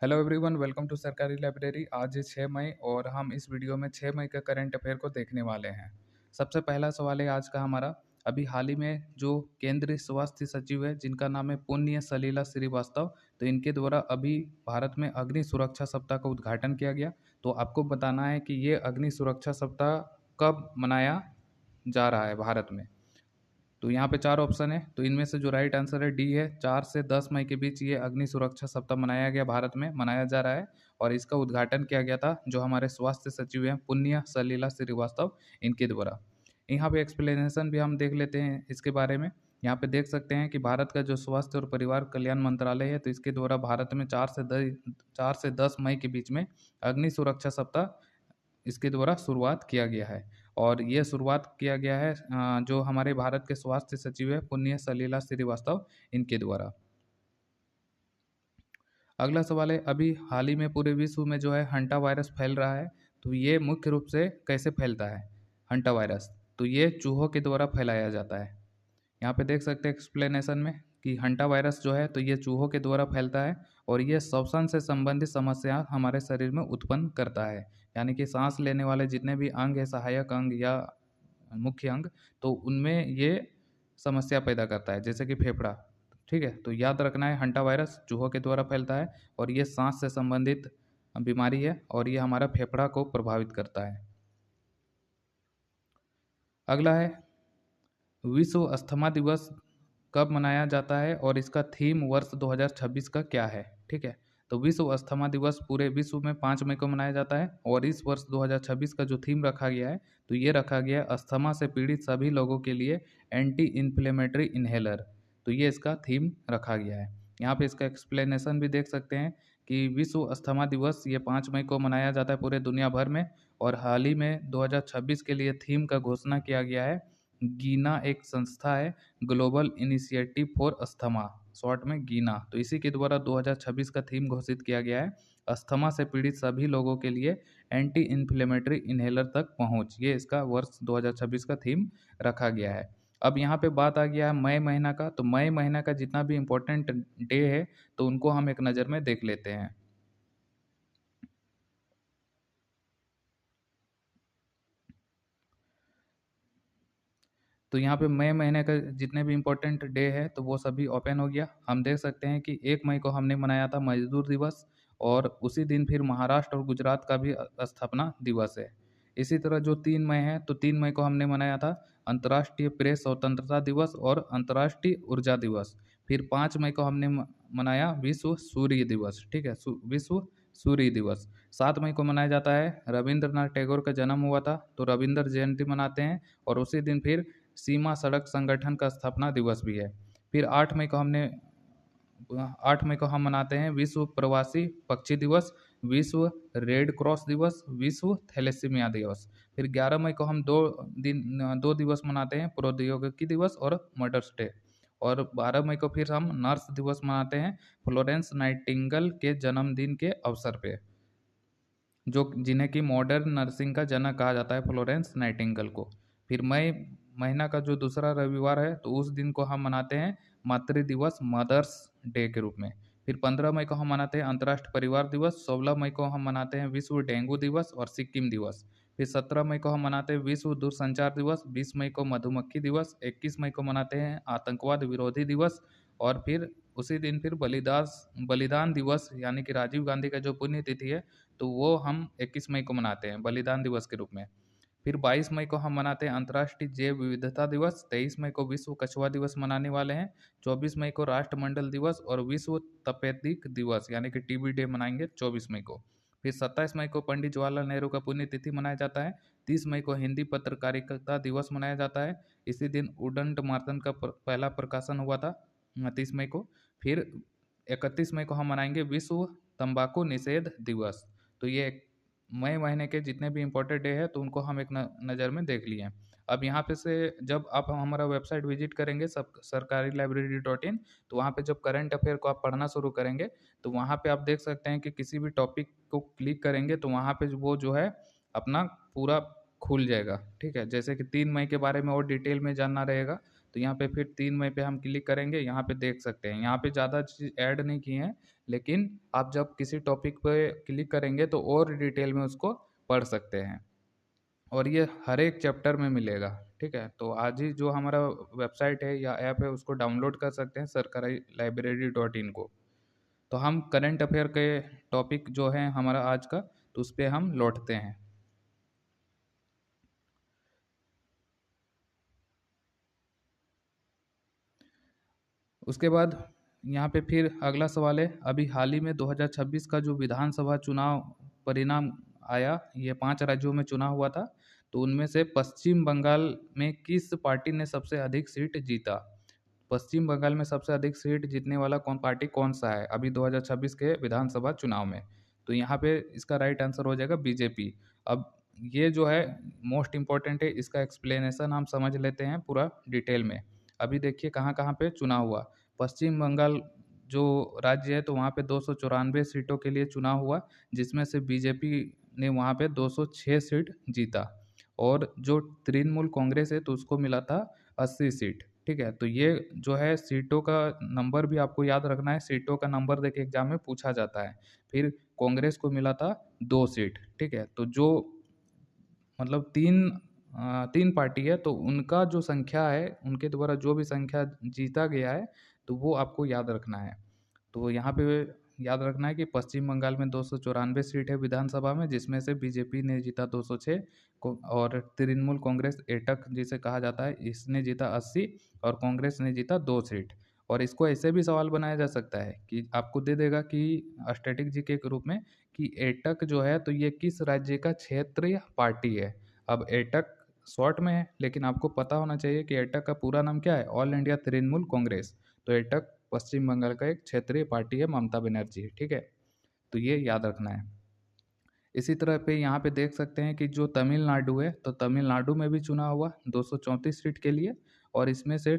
Hello everyone, welcome to सरकारी library. आज है 6 मई और हम इस वीडियो में 6 मई का करंट अफेयर को देखने वाले हैं। सबसे पहला सवाल है आज का हमारा। अभी हाल ही में जो केंद्रीय स्वास्थ्य सचिव है जिनका नाम है पुण्य सलीला श्रीवास्तव, तो इनके द्वारा अभी भारत में अग्नि सुरक्षा सप्ताह का उद्घाटन किया गया। तो आपको बताना है कि ये अग्नि सुरक्षा सप्ताह कब मनाया जा रहा है भारत में। तो यहाँ पे 4 ऑप्शन है, तो इनमें से जो राइट आंसर है डी है। 4 से 10 मई के बीच ये अग्नि सुरक्षा सप्ताह मनाया गया, भारत में मनाया जा रहा है। और इसका उद्घाटन किया गया था जो हमारे स्वास्थ्य सचिव हैं पुण्य सलीला श्रीवास्तव, इनके द्वारा। यहाँ पे एक्सप्लेनेशन भी हम देख लेते हैं इसके बारे में। यहाँ पे देख सकते हैं कि भारत का जो स्वास्थ्य और परिवार कल्याण मंत्रालय है, तो इसके द्वारा भारत में 4 से 10 मई के बीच में अग्नि सुरक्षा सप्ताह इसके द्वारा शुरुआत किया गया है। और ये शुरुआत किया गया है जो हमारे भारत के स्वास्थ्य सचिव है पुण्य सलीला श्रीवास्तव, इनके द्वारा। अगला सवाल है, अभी हाल ही में पूरे विश्व में जो है हंटा वायरस फैल रहा है, तो ये मुख्य रूप से कैसे फैलता है हंटा वायरस? तो ये चूहों के द्वारा फैलाया जाता है। यहाँ पे देख सकते हैं एक्सप्लेनेशन में कि हंटा वायरस जो है तो ये चूहों के द्वारा फैलता है और ये श्वसन से संबंधित समस्या हमारे शरीर में उत्पन्न करता है। यानी कि सांस लेने वाले जितने भी अंग है, सहायक अंग या मुख्य अंग, तो उनमें ये समस्या पैदा करता है, जैसे कि फेफड़ा। ठीक है, तो याद रखना है हंटा वायरस चूहों के द्वारा फैलता है और ये सांस से संबंधित बीमारी है और ये हमारा फेफड़ा को प्रभावित करता है। अगला है, विश्व अस्थमा दिवस कब मनाया जाता है और इसका थीम वर्ष 2026 का क्या है? ठीक है, तो विश्व अस्थमा दिवस पूरे विश्व में 5 मई को मनाया जाता है और इस वर्ष 2026 का जो थीम रखा गया है, तो ये रखा गया है अस्थमा से पीड़ित सभी लोगों के लिए एंटी इन्फ्लेमेटरी इन्हेलर। तो ये इसका थीम रखा गया है। यहाँ पे इसका एक्सप्लेनेशन भी देख सकते हैं कि विश्व अस्थमा दिवस ये 5 मई को मनाया जाता है पूरे दुनिया भर में और हाल ही में 2026 के लिए थीम का घोषणा किया गया है। गीना एक संस्था है, global initiative for asthma, short में गीना, तो इसी के द्वारा 2026 का थीम घोषित किया गया है अस्थमा से पीड़ित सभी लोगों के लिए एंटी इन्फ्लेमेटरी इन्हेलर तक पहुंच। ये इसका वर्ष 2026 का थीम रखा गया है। अब यहाँ पे बात आ गया है मई महीना का, तो मई महीना का जितना भी इम्पोर्टेंट डे है तो उनको हम एक नज़र में देख लेते हैं। तो यहाँ पे मई महीने का जितने भी इम्पोर्टेंट डे है तो वो सभी ओपन हो गया। हम देख सकते हैं कि 1 मई को हमने मनाया था मजदूर दिवस और उसी दिन फिर महाराष्ट्र और गुजरात का भी स्थापना दिवस है। इसी तरह जो 3 मई है, तो 3 मई को हमने मनाया था अंतर्राष्ट्रीय प्रेस स्वतंत्रता दिवस और अंतर्राष्ट्रीय ऊर्जा दिवस। फिर 5 मई को हमने मनाया विश्व सूर्य दिवस। ठीक है, विश्व सूर्य दिवस। 7 मई को मनाया जाता है रविंद्रनाथ टैगोर का जन्म हुआ था, तो रविंद्र जयंती मनाते हैं और उसी दिन फिर सीमा सड़क संगठन का स्थापना दिवस भी है। फिर 8 मई को हम मनाते हैं विश्व प्रवासी पक्षी दिवस, विश्व रेड क्रॉस दिवस, विश्व थैलेसीमिया दिवस। फिर 11 मई को हम 2 दिवस मनाते हैं प्रौद्योगिकी दिवस और मदर्स डे। और 12 मई को फिर हम नर्स दिवस मनाते हैं फ्लोरेंस नाइटिंगेल के जन्मदिन के अवसर पे, जो जिन्हें कि मॉडर्न नर्सिंग का जनक कहा जाता है, फ्लोरेंस नाइटिंगेल को। फिर मई महीना का जो दूसरा रविवार है तो उस दिन को हम मनाते हैं मातृ दिवस, मदर्स डे के रूप में। फिर 15 मई को हम मनाते हैं अंतर्राष्ट्रीय परिवार दिवस, 16 मई को हम मनाते हैं विश्व डेंगू दिवस और सिक्किम दिवस। फिर 17 मई को हम मनाते हैं विश्व दूरसंचार दिवस, 20 मई को मधुमक्खी दिवस, 21 मई को मनाते हैं आतंकवाद विरोधी दिवस और फिर उसी दिन फिर बलिदान दिवस यानी कि राजीव गांधी का जो पुण्यतिथि है तो वो हम 21 मई को मनाते हैं बलिदान दिवस के रूप में। फिर 22 मई को हम मनाते हैं अंतर्राष्ट्रीय जैव विविधता दिवस, 23 मई को विश्व कछुआ दिवस मनाने वाले हैं, 24 मई को राष्ट्रमंडल दिवस और विश्व तपेदिक दिवस यानी कि टीबी डे मनाएंगे 24 मई को। फिर 27 मई को पंडित जवाहरलाल नेहरू का पुण्यतिथि मनाया जाता है, 30 मई को हिंदी पत्रकारिता दिवस मनाया जाता है, इसी दिन उदंड मार्तन का पहला प्रकाशन हुआ था 30 मई को। फिर 31 मई को हम मनाएंगे विश्व तंबाकू निषेध दिवस। तो ये मई महीने के जितने भी इम्पोर्टेंट डे है तो उनको हम एक नज़र में देख लिए। अब यहाँ पे से जब आप हमारा वेबसाइट विजिट करेंगे सब सरकारी लाइब्रेरी.in, तो वहाँ पे जब करंट अफेयर को आप पढ़ना शुरू करेंगे तो वहाँ पे आप देख सकते हैं कि किसी भी टॉपिक को क्लिक करेंगे तो वहाँ पे वो जो है अपना पूरा खुल जाएगा। ठीक है, जैसे कि 3 मई के बारे में और डिटेल में जानना रहेगा तो यहाँ पे फिर 3 मई पे हम क्लिक करेंगे, यहाँ पे देख सकते हैं, यहाँ पे ज़्यादा चीज़ ऐड नहीं किए हैं, लेकिन आप जब किसी टॉपिक पे क्लिक करेंगे तो और डिटेल में उसको पढ़ सकते हैं, और ये हर एक चैप्टर में मिलेगा। ठीक है, तो आज ही जो हमारा वेबसाइट है या ऐप है उसको डाउनलोड कर सकते हैं, sarkari-library.in को। तो हम करंट अफेयर के टॉपिक जो है हमारा आज का, तो उस पर हम लौटते हैं। उसके बाद यहाँ पे फिर अगला सवाल है, अभी हाल ही में 2026 का जो विधानसभा चुनाव परिणाम आया, ये 5 राज्यों में चुनाव हुआ था, तो उनमें से पश्चिम बंगाल में किस पार्टी ने सबसे अधिक सीट जीता? पश्चिम बंगाल में सबसे अधिक सीट जीतने वाला पार्टी कौन सा है अभी 2026 के विधानसभा चुनाव में? तो यहाँ पे इसका राइट आंसर हो जाएगा बीजेपी। अब ये जो है मोस्ट इम्पॉर्टेंट है, इसका एक्सप्लेनेशन हम समझ लेते हैं पूरा डिटेल में। अभी देखिए कहाँ कहाँ पे चुनाव हुआ। पश्चिम बंगाल जो राज्य है, तो वहाँ पे 294 सीटों के लिए चुनाव हुआ, जिसमें से बीजेपी ने वहाँ पे 206 सीट जीता, और जो तृणमूल कांग्रेस है तो उसको मिला था 80 सीट। ठीक है, तो ये जो है सीटों का नंबर भी आपको याद रखना है, सीटों का नंबर देके एग्जाम में पूछा जाता है। फिर कांग्रेस को मिला था 2 सीट। ठीक है, तो जो मतलब तीन पार्टी है, तो उनका जो संख्या है, उनके द्वारा जो भी संख्या जीता गया है, तो वो आपको याद रखना है। तो यहाँ पे याद रखना है कि पश्चिम बंगाल में 294 सीट है विधानसभा में, जिसमें से बीजेपी ने जीता 206, और तृणमूल कांग्रेस एटक जिसे कहा जाता है, इसने जीता 80, और कांग्रेस ने जीता 2 सीट। और इसको ऐसे भी सवाल बनाया जा सकता है कि आपको दे देगा कि स्टैटिक जी के रूप में, कि एटक जो है तो ये किस राज्य का क्षेत्रीय पार्टी है। अब एटक शॉर्ट में है, लेकिन आपको पता होना चाहिए कि एटक का पूरा नाम क्या है, ऑल इंडिया तृणमूल कांग्रेस। तो एटक पश्चिम बंगाल का एक क्षेत्रीय पार्टी है, ममता बनर्जी। ठीक है, तो ये याद रखना है। इसी तरह पे यहाँ पे देख सकते हैं कि जो तमिलनाडु है, तो तमिलनाडु में भी चुनाव हुआ 234 सीट के लिए, और इसमें से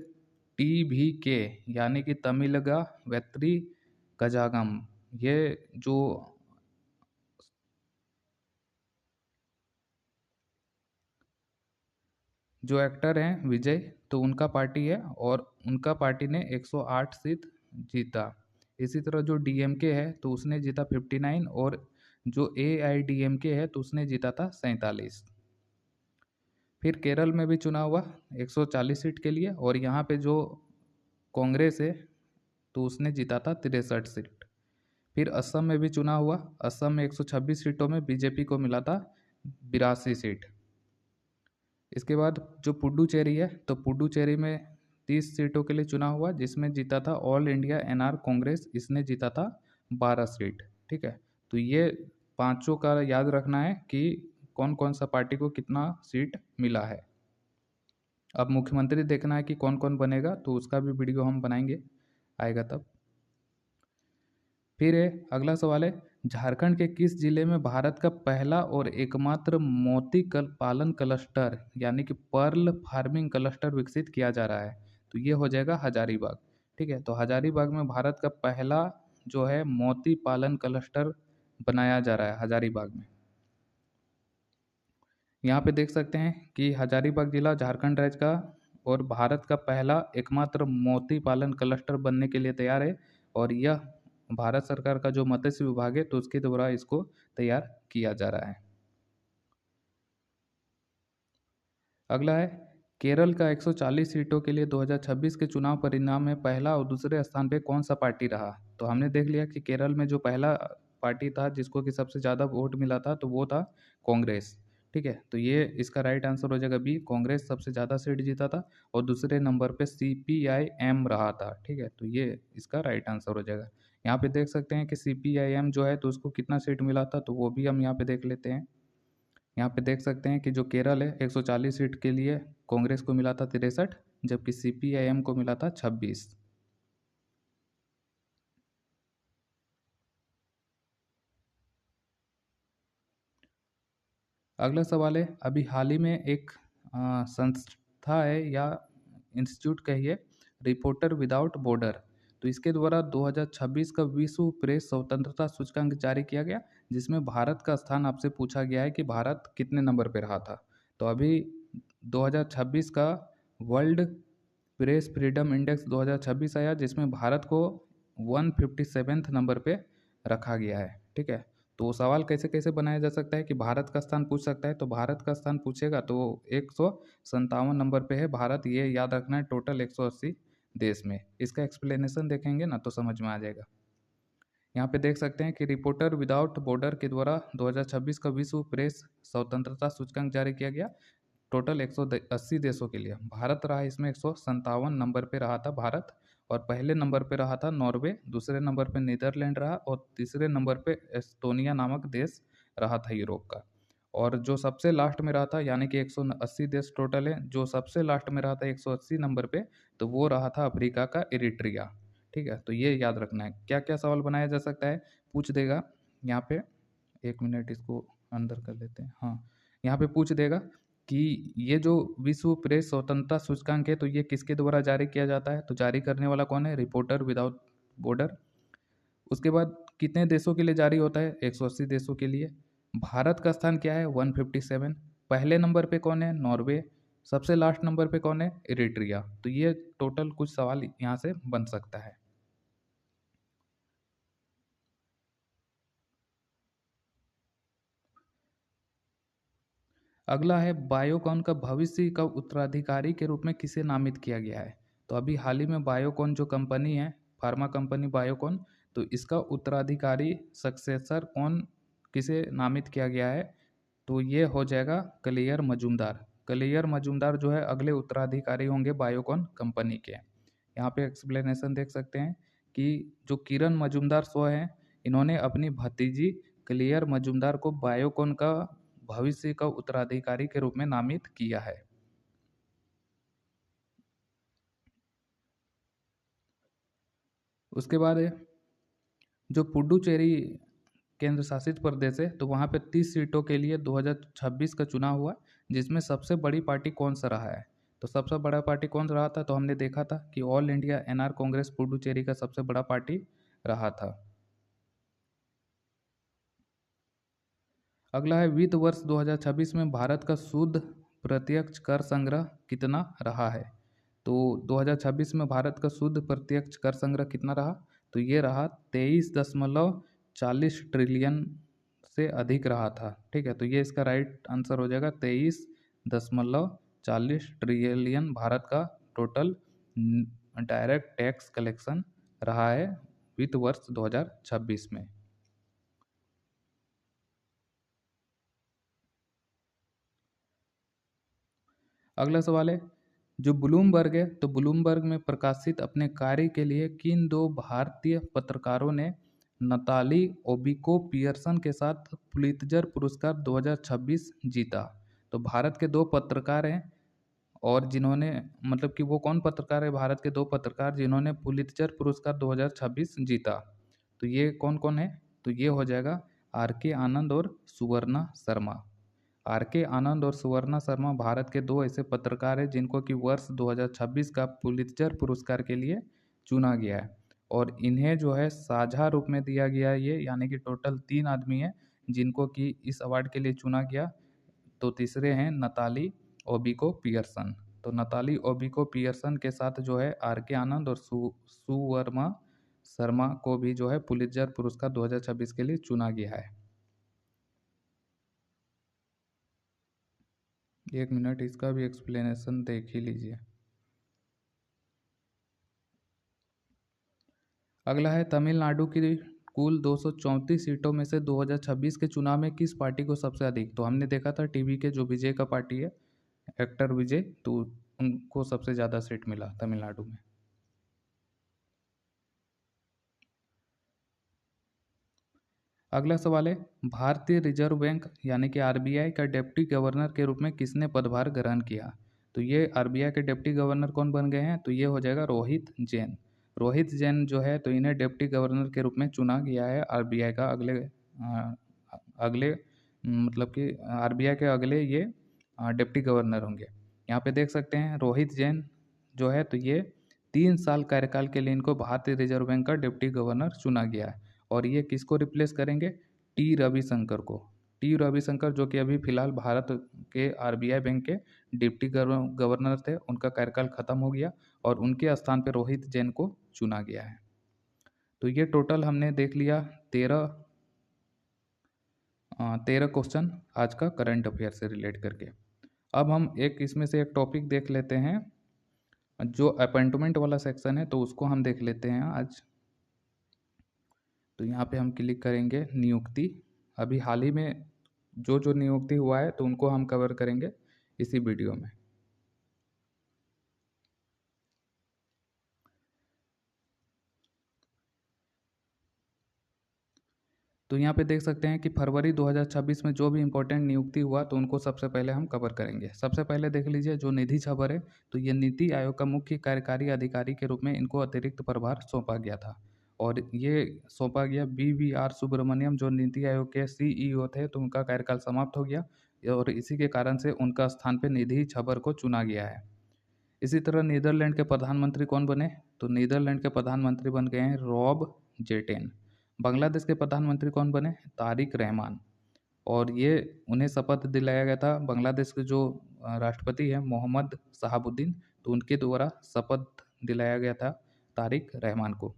TVK यानी कि तमिलगा वेत्री कजागम, ये जो एक्टर हैं विजय, तो उनका पार्टी है, और उनका पार्टी ने 108 सीट जीता। इसी तरह जो DMK है, तो उसने जीता 59, और जो AIDMK है, तो उसने जीता था 47। फिर केरल में भी चुनाव हुआ 140 सीट के लिए, और यहाँ पे जो कांग्रेस है, तो उसने जीता था 63 सीट। फिर असम में भी चुनाव हुआ, असम में 126 सीटों में बीजेपी को मिला था 82 सीट। इसके बाद जो पुडुचेरी है, तो पुडुचेरी में 30 सीटों के लिए चुनाव हुआ, जिसमें जीता था ऑल इंडिया NR कांग्रेस, इसने जीता था 12 सीट। ठीक है, तो ये पांचों का याद रखना है कि कौन कौन सा पार्टी को कितना सीट मिला है। अब मुख्यमंत्री देखना है कि कौन कौन बनेगा, तो उसका भी वीडियो हम बनाएंगे, आएगा तब। फिर अगला सवाल है, झारखंड के किस जिले में भारत का पहला और एकमात्र मोती पालन क्लस्टर यानी कि पर्ल फार्मिंग क्लस्टर विकसित किया जा रहा है? तो ये हो जाएगा हजारीबाग। ठीक है, तो हजारीबाग में भारत का पहला जो है मोती पालन क्लस्टर बनाया जा रहा है हजारीबाग में। यहाँ पे देख सकते हैं कि हजारीबाग जिला झारखंड राज्य का और भारत का पहला एकमात्र मोती पालन क्लस्टर बनने के लिए तैयार है, और यह भारत सरकार का जो मत्स्य विभाग है, तो उसके द्वारा इसको तैयार किया जा रहा है। अगला है, केरल का 140 सीटों के लिए 2026 के चुनाव परिणाम में पहला और दूसरे स्थान पे कौन सा पार्टी रहा? तो हमने देख लिया कि केरल में जो पहला पार्टी था जिसको कि सबसे ज़्यादा वोट मिला था, तो वो था कांग्रेस। ठीक है, तो ये इसका राइट आंसर हो जाएगा बी, कांग्रेस सबसे ज़्यादा सीट जीता था, और दूसरे नंबर पे CPIM रहा था। ठीक है, तो ये इसका राइट आंसर हो जाएगा। यहाँ पे देख सकते हैं कि CPIM जो है तो उसको कितना सीट मिला था, तो वो भी हम यहाँ पे देख लेते हैं। यहाँ पे देख सकते हैं कि जो केरल है 140 सीट के लिए कांग्रेस को मिला था 63, जबकि CPIM को मिला था 26। अगला सवाल है, अभी हाल ही में एक संस्था है या इंस्टीट्यूट कहिए, रिपोर्टर विदाउट बॉर्डर, तो इसके द्वारा 2026 का विश्व प्रेस स्वतंत्रता सूचकांक जारी किया गया, जिसमें भारत का स्थान आपसे पूछा गया है कि भारत कितने नंबर पे रहा था। तो अभी 2026 का वर्ल्ड प्रेस फ्रीडम इंडेक्स 2026 आया, जिसमें भारत को 157 नंबर पे रखा गया है। ठीक है, तो सवाल कैसे कैसे बनाया जा सकता है कि भारत का स्थान पूछ सकता है, तो भारत का स्थान पूछेगा तो 157 नंबर पे है भारत, ये याद रखना है, टोटल 180 देश में। इसका एक्सप्लेनेशन देखेंगे ना तो समझ में आ जाएगा। यहाँ पे देख सकते हैं कि रिपोर्टर विदाउट बॉर्डर के द्वारा 2026 का विश्व प्रेस स्वतंत्रता सूचकांक जारी किया गया, टोटल 180 देशों के लिए। भारत रहा इसमें 157 नंबर पे रहा था भारत, और पहले नंबर पे रहा था नॉर्वे, दूसरे नंबर पे नीदरलैंड रहा, और तीसरे नंबर पे एस्टोनिया नामक देश रहा था यूरोप का। और जो सबसे लास्ट में रहा था, यानी कि 180 देश टोटल है, जो सबसे लास्ट में रहा था 180 नंबर पे, तो वो रहा था अफ्रीका का इरिट्रिया। ठीक है, तो ये याद रखना है। क्या क्या सवाल बनाया जा सकता है, पूछ देगा यहाँ पे, 1 मिनट इसको अंदर कर लेते हैं। हाँ, यहाँ पे पूछ देगा कि ये जो विश्व प्रेस स्वतंत्रता सूचकांक है, तो ये किसके द्वारा जारी किया जाता है, तो जारी करने वाला कौन है, रिपोर्टर विदाउट बॉर्डर। उसके बाद कितने देशों के लिए जारी होता है, 180 देशों के लिए। भारत का स्थान क्या है, 157। पहले नंबर पे कौन है, नॉर्वे। सबसे लास्ट नंबर पे कौन है, इरिट्रिया। तो ये टोटल कुछ सवाल यहाँ से बन सकता है। अगला है बायोकॉन का भविष्य का उत्तराधिकारी के रूप में किसे नामित किया गया है। तो अभी हाल ही में बायोकॉन जो कंपनी है, फार्मा कंपनी बायोकॉन, तो इसका उत्तराधिकारी सक्सेसर कौन, किसे नामित किया गया है, तो ये हो जाएगा कलियर मजूमदार। कलियर मजूमदार जो है अगले उत्तराधिकारी होंगे बायोकॉन कंपनी के। यहाँ पे एक्सप्लेनेशन देख सकते हैं कि जो किरण मजूमदार शो है, इन्होंने अपनी भतीजी क्लियर मजूमदार को बायोकॉन का भविष्य का उत्तराधिकारी के रूप में नामित किया है। उसके बाद जो पुडुचेरी केंद्र शासित प्रदेश है, तो वहाँ पे 30 सीटों के लिए 2026 का चुनाव हुआ, जिसमें सबसे बड़ी पार्टी कौन सा रहा है। तो सबसे बड़ा पार्टी कौन रहा था, तो हमने देखा था कि All India NR Congress Puducherry का सबसे बड़ा पार्टी रहा था। अगला है वित्त वर्ष 2026 में भारत का शुद्ध प्रत्यक्ष कर संग्रह कितना रहा है। तो 2026 में भारत का शुद्ध प्रत्यक्ष कर संग्रह कितना रहा, तो ये रहा 23.40 ट्रिलियन से अधिक रहा था। ठीक है, तो ये इसका राइट आंसर हो जाएगा, 23.40 ट्रिलियन भारत का टोटल डायरेक्ट टैक्स कलेक्शन रहा है वित्त वर्ष 2026 में। अगला सवाल है, जो ब्लूमबर्ग है, तो ब्लूमबर्ग में प्रकाशित अपने कार्य के लिए किन दो भारतीय पत्रकारों ने नताली ओबिको पियर्सन के साथ पुलित्जर पुरस्कार 2026 जीता। तो भारत के दो पत्रकार हैं, और जिन्होंने, मतलब कि वो कौन पत्रकार है, भारत के दो पत्रकार जिन्होंने पुलित्जर पुरस्कार 2026 जीता। तो ये कौन कौन है, तो ये हो जाएगा आर के आनंद और सुवर्णा शर्मा। आर के आनंद और सुवर्णा शर्मा भारत के दो ऐसे पत्रकार हैं जिनको कि वर्ष 2026 का पुलित्जर पुरस्कार के लिए चुना गया है, और इन्हें जो है साझा रूप में दिया गया है ये, यानी कि टोटल 3 आदमी हैं जिनको कि इस अवार्ड के लिए चुना गया। तो तीसरे हैं नताली ओबिको पियर्सन। तो नताली ओबिको पियर्सन के साथ जो है आर के आनंद और सुवर्मा शर्मा को भी जो है पुलित्जर पुरस्कार 2026 के लिए चुना गया है। 1 मिनट, इसका भी एक्सप्लेनेशन देख ही लीजिए। अगला है तमिलनाडु की कुल 234 सीटों में से 2026 के चुनाव में किस पार्टी को सबसे अधिक, तो हमने देखा था टीवी के जो विजय का पार्टी है, एक्टर विजय, तो उनको सबसे ज़्यादा सीट मिला तमिलनाडु में। अगला सवाल है, भारतीय रिजर्व बैंक यानी कि आरबीआई का डिप्टी गवर्नर के रूप में किसने पदभार ग्रहण किया। तो ये आरबीआई के डिप्टी गवर्नर कौन बन गए हैं, तो ये हो जाएगा रोहित जैन। रोहित जैन जो है, तो इन्हें डिप्टी गवर्नर के रूप में चुना गया है आरबीआई का अगले मतलब कि आरबीआई के अगले ये डिप्टी गवर्नर होंगे। यहाँ पे देख सकते हैं रोहित जैन जो है, तो ये 3 साल कार्यकाल के लिए इनको भारतीय रिजर्व बैंक का डिप्टी गवर्नर चुना गया है, और ये किसको रिप्लेस करेंगे, टी रविशंकर को। टी रविशंकर जो कि अभी फिलहाल भारत के आरबीआई बैंक के डिप्टी गवर्नर थे, उनका कार्यकाल खत्म हो गया और उनके स्थान पर रोहित जैन को चुना गया है। तो ये टोटल हमने देख लिया 13 क्वेश्चन आज का करंट अफेयर से रिलेट करके। अब हम इसमें से एक टॉपिक देख लेते हैं, जो अपॉइंटमेंट वाला सेक्शन है, तो उसको हम देख लेते हैं आज। तो यहाँ पे हम क्लिक करेंगे नियुक्ति। अभी हाल ही में जो नियुक्ति हुआ है तो उनको हम कवर करेंगे इसी वीडियो में। तो यहाँ पे देख सकते हैं कि फरवरी 2026 में जो भी इम्पोर्टेंट नियुक्ति हुआ तो उनको सबसे पहले हम कवर करेंगे। सबसे पहले देख लीजिए जो निधि छबर है, तो ये नीति आयोग का मुख्य कार्यकारी अधिकारी के रूप में इनको अतिरिक्त प्रभार सौंपा गया था और ये सौंपा गया BVR सुब्रमण्यम, जो नीति आयोग के CEO थे, तो उनका कार्यकाल समाप्त हो गया और इसी के कारण से उनका स्थान पर निधि छबर को चुना गया है। इसी तरह नीदरलैंड के प्रधानमंत्री कौन बने, तो नीदरलैंड के प्रधानमंत्री बन गए हैं रॉब जेटेन। बांग्लादेश के प्रधानमंत्री कौन बने, तारिक रहमान, और ये उन्हें शपथ दिलाया गया था। बांग्लादेश के जो राष्ट्रपति हैं मोहम्मद शहाबुद्दीन, तो उनके द्वारा शपथ दिलाया गया था तारिक रहमान को।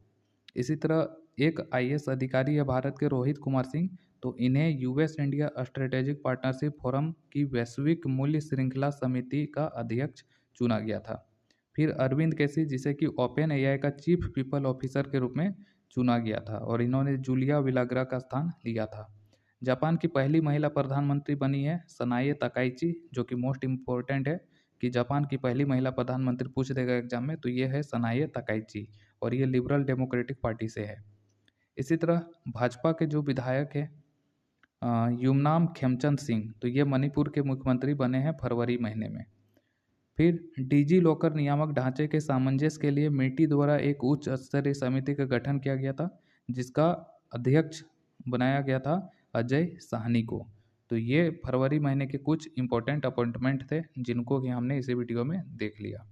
इसी तरह एक IAS अधिकारी है भारत के रोहित कुमार सिंह, तो इन्हें US India strategic partnership forum की वैश्विक मूल्य श्रृंखला समिति का अध्यक्ष चुना गया था। फिर अरविंद केसी, जिसे कि ओपन AI का चीफ पीपल ऑफिसर के रूप में चुना गया था और इन्होंने जूलिया विलाग्रा का स्थान लिया था। जापान की पहली महिला प्रधानमंत्री बनी है सनाए तकाइची, जो कि मोस्ट इम्पोर्टेंट है कि जापान की पहली महिला प्रधानमंत्री पूछ देगा एग्जाम में, तो ये है सनाए तकाइची और ये लिबरल डेमोक्रेटिक पार्टी से है। इसी तरह भाजपा के जो विधायक है युमनाम खेमचंद सिंह, तो ये मणिपुर के मुख्यमंत्री बने हैं फरवरी महीने में। फिर डिजी लॉकर नियामक ढांचे के सामंजस्य के लिए मेटी द्वारा एक उच्च स्तरीय समिति का गठन किया गया था, जिसका अध्यक्ष बनाया गया था अजय साहनी को। तो ये फरवरी महीने के कुछ इंपॉर्टेंट अपॉइंटमेंट थे जिनको कि हमने इसी वीडियो में देख लिया।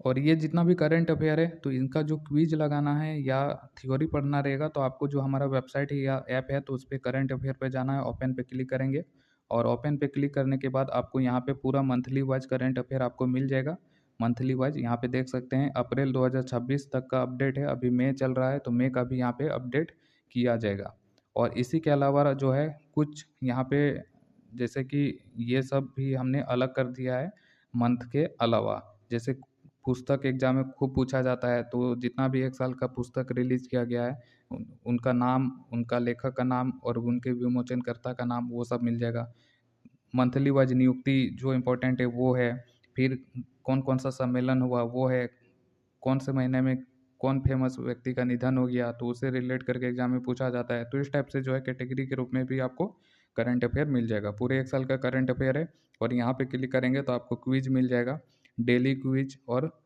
और ये जितना भी करंट अफेयर है, तो इनका जो क्विज लगाना है या थ्योरी पढ़ना रहेगा, तो आपको जो हमारा वेबसाइट है या ऐप है, तो उस पर करंट अफेयर पे जाना है, ओपन पे क्लिक करेंगे और ओपन पे क्लिक करने के बाद आपको यहाँ पे पूरा मंथली वाइज करंट अफेयर आपको मिल जाएगा। मंथली वाइज यहाँ पे देख सकते हैं अप्रैल 2026 तक का अपडेट है, अभी मई चल रहा है तो मई का भी यहाँ पे अपडेट किया जाएगा। और इसी के अलावा जो है कुछ यहाँ पे जैसे कि ये सब भी हमने अलग कर दिया है मंथ के अलावा। जैसे पुस्तक एग्जाम में खूब पूछा जाता है, तो जितना भी एक साल का पुस्तक रिलीज किया गया है उनका नाम, उनका लेखक का नाम और उनके विमोचनकर्ता का नाम, वो सब मिल जाएगा। मंथली वाइज नियुक्ति जो इम्पोर्टेंट है वो है। फिर कौन कौन सा सम्मेलन हुआ वो है, कौन से महीने में कौन फेमस व्यक्ति का निधन हो गया, तो उसे रिलेट करके एग्जाम में पूछा जाता है। तो इस टाइप से जो है कैटेगरी के रूप में भी आपको करंट अफेयर मिल जाएगा। पूरे एक साल का करंट अफेयर है और यहाँ पे क्लिक करेंगे तो आपको क्विज मिल जाएगा, डेली क्विज और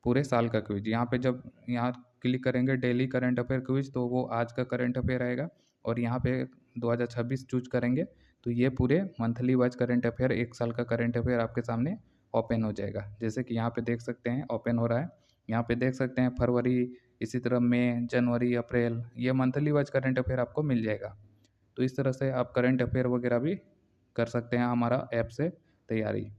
पूरे साल का क्विज। यहाँ पे जब यहाँ क्लिक करेंगे डेली करंट अफेयर क्विज, तो वो आज का करंट अफेयर आएगा और यहाँ पे 2026 चूज करेंगे तो ये पूरे मंथली वाइज करंट अफेयर, एक साल का करंट अफेयर आपके सामने ओपन हो जाएगा। जैसे कि यहाँ पे देख सकते हैं ओपन हो रहा है। यहाँ पे देख सकते हैं फरवरी, इसी तरह मई, जनवरी, अप्रैल, ये मंथली वाइज करंट अफेयर आपको मिल जाएगा। तो इस तरह से आप करंट अफेयर वगैरह भी कर सकते हैं हमारा ऐप से तैयारी।